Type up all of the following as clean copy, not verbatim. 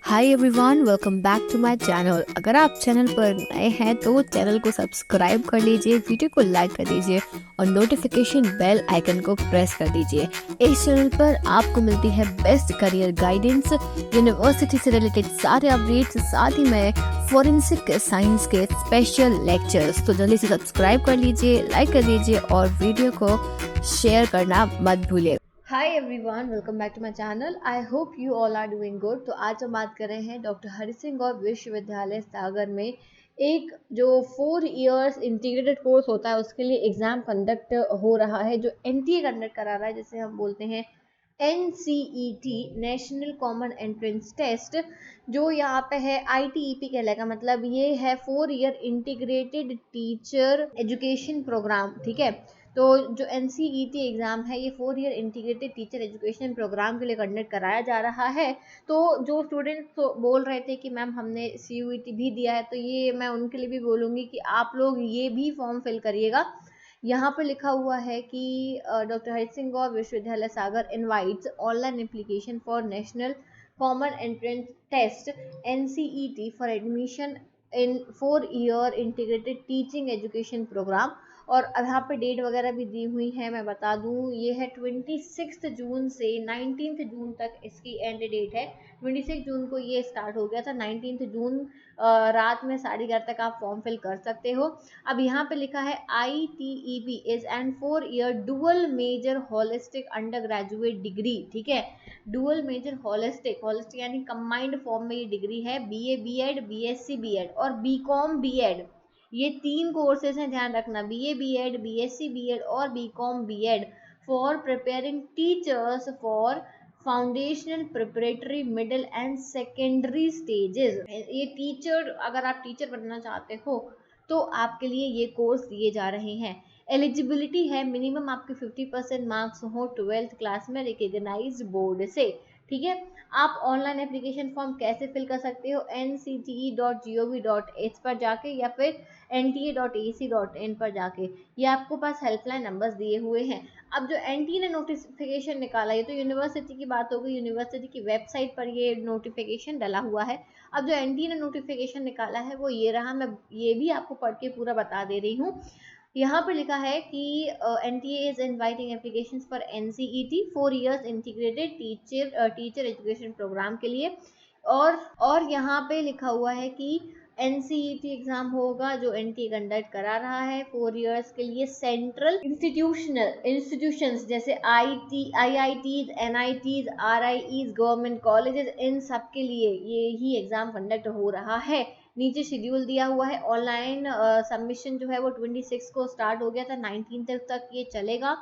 Hi everyone, welcome back to my channel. अगर आप channel पर नए हैं तो चैनल को सब्सक्राइब कर लीजिए, वीडियो को लाइक कर दीजिए और नोटिफिकेशन बेल आइकन को प्रेस कर दीजिए। इस चैनल पर आपको मिलती है बेस्ट करियर गाइडेंस, यूनिवर्सिटी से रिलेटेड सारे अपडेट्स, साथ ही में फोरेंसिक साइंस के स्पेशल लेक्चर्स। तो जल्दी से सब्सक्राइब कर लीजिए, लाइक कर दीजिए और वीडियो को शेयर करना मत भूलिए। Hi everyone, welcome back to my channel. I hope you all are doing good. तो आज हम बात कर रहे हैं डॉक्टर हरि सिंह गौर विश्वविद्यालय सागर में एक जो 4 इयर्स इंटीग्रेटेड कोर्स होता है उसके लिए एग्जाम कंडक्ट हो रहा है, जो एनटीए कंडक्ट करा रहा है, जिसे हम बोलते हैं NCET, national common entrance test. जो यहाँ पे है ITEP कहलाएगा, मतलब ये है 4 year integrated teacher education program. ठीक है, तो जो NCET एग्ज़ाम है ये 4 year integrated teacher education program के लिए कंडक्ट कराया जा रहा है। तो जो स्टूडेंट्स तो बोल रहे थे कि मैम हमने CUET भी दिया है, तो ये मैं उनके लिए भी बोलूँगी कि आप लोग ये भी फॉर्म फिल करिएगा। यहाँ पर लिखा हुआ है कि डॉक्टर हरि सिंह गौर विश्वविद्यालय Sagar invites online application for national common entrance test NCET for admission in 4 year integrated teaching education programme. और अब यहाँ पे डेट वगैरह भी दी हुई है, मैं बता दूँ ये है 26 जून से 19 जून तक इसकी एंड डेट है। 26 जून को ये स्टार्ट हो गया था, 19 जून रात में 11:30 तक आप फॉर्म फिल कर सकते हो। अब यहाँ पे लिखा है ITEP is and 4 year dual major holistic undergraduate degree. ठीक है, डुअल मेजर होलिस्टिक यानी कंबाइंड फॉर्म में ये डिग्री है। BA BEd, BSc BEd और BCom BEd, ये 3 कोर्सेज हैं, ध्यान रखना। BA BEd, BSc BEd और BCom BEd for preparing teachers for foundational, preparatory, middle and secondary stages. ये टीचर, अगर आप टीचर बनना चाहते हो तो आपके लिए ये कोर्स दिए जा रहे हैं। एलिजिबिलिटी है मिनिमम आपके 50% मार्क्स हो 12th क्लास में रिकग्नाइज्ड बोर्ड से। ठीक है, आप ऑनलाइन एप्लीकेशन फॉर्म कैसे फिल कर सकते हो? ncte.gov.h पर जाके या फिर nta.ac.in पर जाके, ये आपको पास हेल्पलाइन नंबर्स दिए हुए हैं। अब जो NTA ने नोटिफिकेशन निकाला, ये तो यूनिवर्सिटी की बात हो गई, यूनिवर्सिटी की वेबसाइट पर ये नोटिफिकेशन डला हुआ है। अब जो NTA ने नोटिफिकेशन निकाला है वो ये रहा, मैं ये भी आपको पढ़ के पूरा बता दे रही हूँ। यहाँ पर लिखा है कि NTA is inviting applications for NCET 4 years integrated teacher education program के लिए। और यहाँ पे लिखा हुआ है कि NCET एग्जाम होगा जो NTA कंडक्ट करा रहा है 4 इयर्स के लिए। सेंट्रल इंस्टीट्यूशंस जैसे IITs, NITs, RIEs, government colleges, इन सब के लिए ये ही एग्जाम कंडक्ट हो रहा है। नीचे शेड्यूल दिया हुआ है। ऑनलाइन सबमिशन जो है वो 26 को स्टार्ट हो गया था, 19 तक ये चलेगा।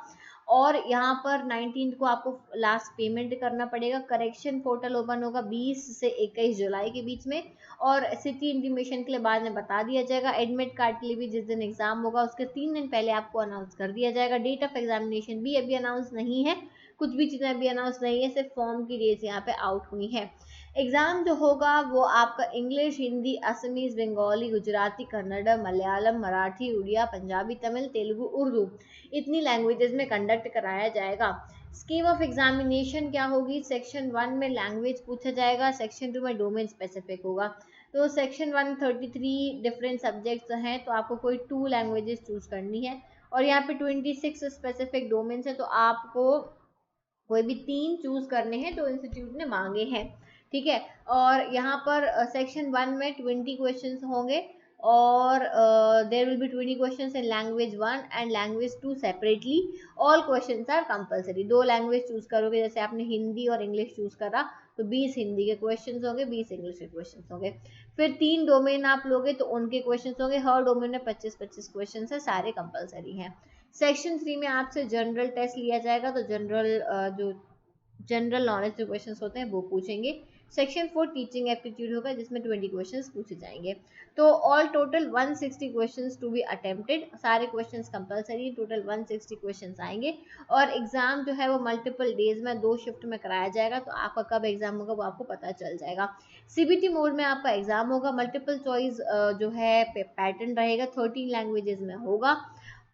और यहाँ पर 19 को आपको लास्ट पेमेंट करना पड़ेगा। करेक्शन पोर्टल ओपन होगा 20 से 21 जुलाई के बीच में, और सिटी इंटीमेशन के लिए बाद में बता दिया जाएगा। एडमिट कार्ड के लिए भी जिस दिन एग्जाम होगा उसके 3 दिन पहले आपको अनाउंस कर दिया जाएगा। डेट ऑफ एग्जामिनेशन भी अभी अनाउंस नहीं है, कुछ भी चीज़ें अभी अनाउंस नहीं है, सिर्फ फॉर्म की डेट्स यहाँ पे आउट हुई है। एग्ज़ाम जो होगा वो आपका इंग्लिश, हिंदी, असमीज, बंगाली, गुजराती, कन्नड़, मलयालम, मराठी, उड़िया, पंजाबी, तमिल, तेलुगु, उर्दू, इतनी लैंग्वेजेस में कंडक्ट कराया जाएगा। स्कीम ऑफ एग्जामिनेशन क्या होगी? सेक्शन 1 में लैंग्वेज पूछा जाएगा, सेक्शन 2 में डोमेन स्पेसिफिक होगा। तो सेक्शन 133 डिफरेंट सब्जेक्ट्स हैं, तो आपको कोई 2 लैंग्वेजेस चूज करनी है। और यहाँ पे 26 स्पेसिफिक डोमेन्स है, तो आपको कोई भी 3 चूज करने हैं, तो इंस्टीट्यूट ने मांगे हैं। ठीक है, और यहाँ पर सेक्शन 1 में 20 क्वेश्चंस होंगे, और there will be 20 questions in language 1 and language 2 separately. All questions are compulsory. 2 language choose करोगे, जैसे आपने हिंदी और इंग्लिश चूज करा तो 20 हिंदी के क्वेश्चंस होंगे, 20 इंग्लिश के क्वेश्चंस होंगे। फिर 3 डोमेन आप लोगे तो उनके क्वेश्चंस होंगे, हर डोमेन में 25-25 क्वेश्चंस है, सारे कंपलसरी हैं। सेक्शन 3 में आपसे जनरल टेस्ट लिया जाएगा, तो जनरल नॉलेज जो क्वेश्चंस होते हैं वो पूछेंगे। सेक्शन 4 टीचिंग एप्टीट्यूड होगा, जिसमें 20 क्वेश्चंस पूछे जाएंगे। तो all total 160 questions to be attempted, सारे क्वेश्चंस कंपलसरी, टोटल 160 क्वेश्चंस आएंगे। और एग्जाम जो है वो मल्टीपल डेज में 2 शिफ्ट में कराया जाएगा, तो आपका कब एग्जाम होगा वो आपको पता चल जाएगा। CBT मोड में आपका एग्जाम होगा। मल्टीपल चॉइस जो है पैटर्न रहेगा, 13 लैंग्वेजेस में होगा।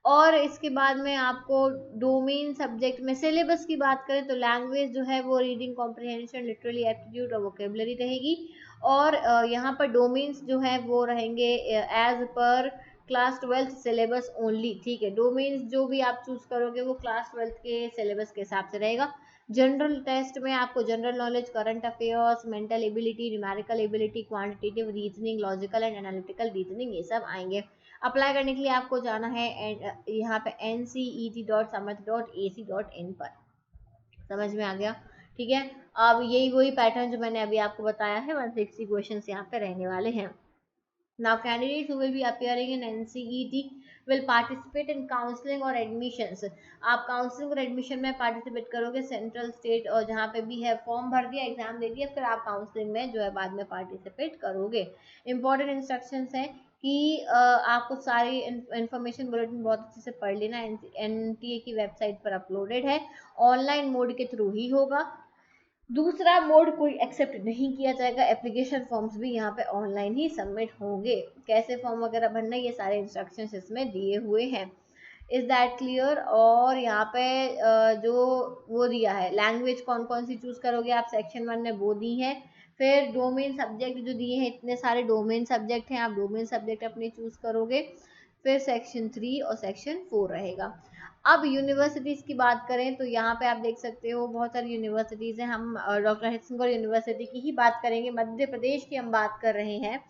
और इसके बाद में आपको डोमेन सब्जेक्ट में सिलेबस की बात करें तो लैंग्वेज जो है वो रीडिंग कॉम्प्रिहेंशन लिटरली एप्टीट्यूड और वोकेबलरी रहेगी। और यहाँ पर डोमेन्स जो है वो रहेंगे as per class 12 syllabus only. ठीक है, डोमेन्स जो भी आप चूज करोगे वो क्लास 12 के सिलेबस के हिसाब से रहेगा। जनरल टेस्ट में आपको general knowledge, current affairs, mental ability, numerical ability, quantitative reasoning, logical and analytical reasoning, ये सब आएंगे। अप्लाई करने के लिए आपको जाना है यहाँ पे ncet.samith.ac.in पर। समझ में आ गया? ठीक है, अब यही वही पैटर्न जो मैंने अभी आपको बताया है, 160 क्वेश्चन यहाँ पे रहने वाले हैं। Now, candidates who will be appearing in NCET will participate in counseling और admissions। आप काउंसलिंग और एडमिशन में पार्टिसिपेट करोगे, सेंट्रल स्टेट और जहाँ पे भी है, फॉर्म भर दिया, एग्जाम दे दिया, फिर आप काउंसलिंग में जो है बाद में पार्टिसिपेट करोगे। इंपॉर्टेंट इंस्ट्रक्शंस हैं कि आपको सारी इन्फॉर्मेशन बुलेटिन बहुत अच्छे से पढ़ लेना। एनटीए की वेबसाइट पर अपलोडेड है, ऑनलाइन मोड के थ्रू ही होगा। दूसरा मोड कोई एक्सेप्ट नहीं किया जाएगा। एप्लीकेशन फॉर्म्स भी यहाँ पे ऑनलाइन ही सबमिट होंगे। कैसे फॉर्म वगैरह भरना, ये सारे इंस्ट्रक्शंस इसमें दिए हुए हैं। Is that clear? और यहाँ पे जो वो दिया है, लैंग्वेज कौन कौन सी चूज करोगे आप, सेक्शन 1 में वो दी है। फिर डोमेन सब्जेक्ट जो दिए हैं, इतने सारे डोमेन सब्जेक्ट हैं, आप डोमेन सब्जेक्ट अपने चूज करोगे। फिर सेक्शन 3 और सेक्शन 4 रहेगा। अब यूनिवर्सिटीज़ की बात करें तो यहाँ पे आप देख सकते हो बहुत सारी यूनिवर्सिटीज़ हैं। हम डॉक्टर हरिसिंह यूनिवर्सिटी की ही बात करेंगे, मध्य प्रदेश की हम बात कर रहे हैं।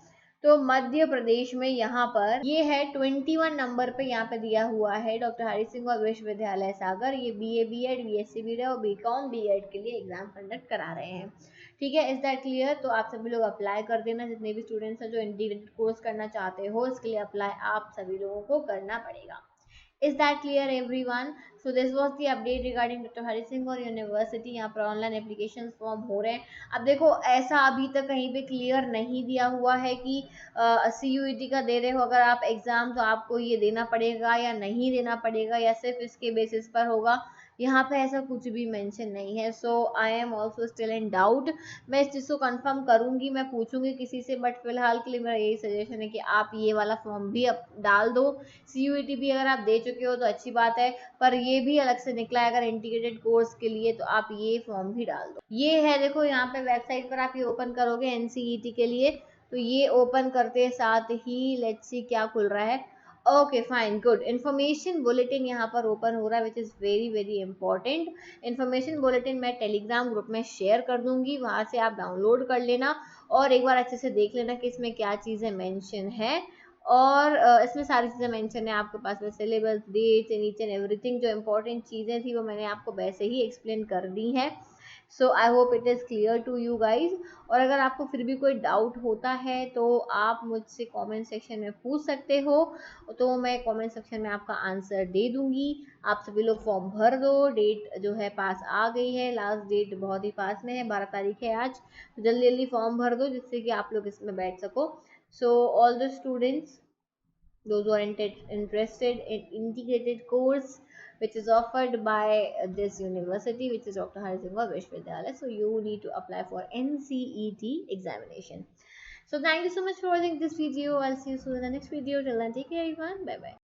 तो मध्य प्रदेश में यहाँ पर ये है 21 नंबर पे यहाँ पे दिया हुआ है डॉक्टर हरिसिंह विश्वविद्यालय सागर। ये BA BEd BSc BD और BCom BEd के लिए एग्जाम कंडक्ट करा रहे हैं। ठीक है, इज दैट क्लियर? तो आप सभी लोग अप्लाई कर देना, जितने भी स्टूडेंट्स हैं जो इंटीग्रेटेड कोर्स करना चाहते हो, इसके लिए अप्लाई आप सभी लोगों को करना पड़ेगा। Is that clear everyone? So this was the update regarding Dr. Hari Singh और यूनिवर्सिटी। यहाँ पर ऑनलाइन एप्लीकेशन फॉर्म हो रहे हैं। अब देखो, ऐसा अभी तक कहीं पे क्लियर नहीं दिया हुआ है कि CUET का दे रहे हो अगर आप एग्जाम, तो आपको ये देना पड़ेगा या नहीं देना पड़ेगा, या सिर्फ इसके बेसिस पर होगा। यहाँ पे ऐसा कुछ भी मेंशन नहीं है। So I am also still in doubt. मैं इस चीज़ को कंफर्म करूंगी, मैं पूछूंगी किसी से, बट फिलहाल के लिए मेरा यही सजेशन है कि आप ये वाला फॉर्म भी अब डाल दो। CUET भी अगर आप दे चुके हो तो अच्छी बात है, पर ये भी अलग से निकला है अगर इंटीग्रेटेड कोर्स के लिए, तो आप ये फॉर्म भी डाल दो। ये है, देखो यहाँ पे वेबसाइट पर आप ये ओपन करोगे NCET के लिए, तो ये ओपन करते साथ ही लेट्स सी क्या खुल रहा है। Okay fine good, information bulletin यहाँ पर ओपन हो रहा है, which is very very important. Information bulletin मैं टेलीग्राम ग्रुप में शेयर कर दूंगी, वहाँ से आप डाउनलोड कर लेना और एक बार अच्छे से देख लेना कि इसमें क्या चीज़ें मेंशन है। और इसमें सारी चीज़ें मेंशन है आपके पास में, syllabus, dates and each and everything. जो इंपॉर्टेंट चीज़ें थी वो मैंने आपको वैसे ही एक्सप्लेन कर दी हैं। So I hope it is clear to you guys. और अगर आपको फिर भी कोई डाउट होता है तो आप मुझसे कमेंट सेक्शन में पूछ सकते हो, तो मैं कमेंट सेक्शन में आपका आंसर दे दूंगी। आप सभी लोग फॉर्म भर दो, डेट जो है पास आ गई है, लास्ट डेट बहुत ही पास में है, 12 तारीख है आज। तो जल्दी जल्दी फॉर्म भर दो जिससे कि आप लोग इसमें बैठ सको। So all the students, those who are interested in integrated course which is offered by this university, which is Dr. Hari Singh Vishwavidyalaya, so you need to apply for NCET examination. So thank you so much for watching this video. I'll see you soon in the next video. Till then, take care everyone. Bye bye.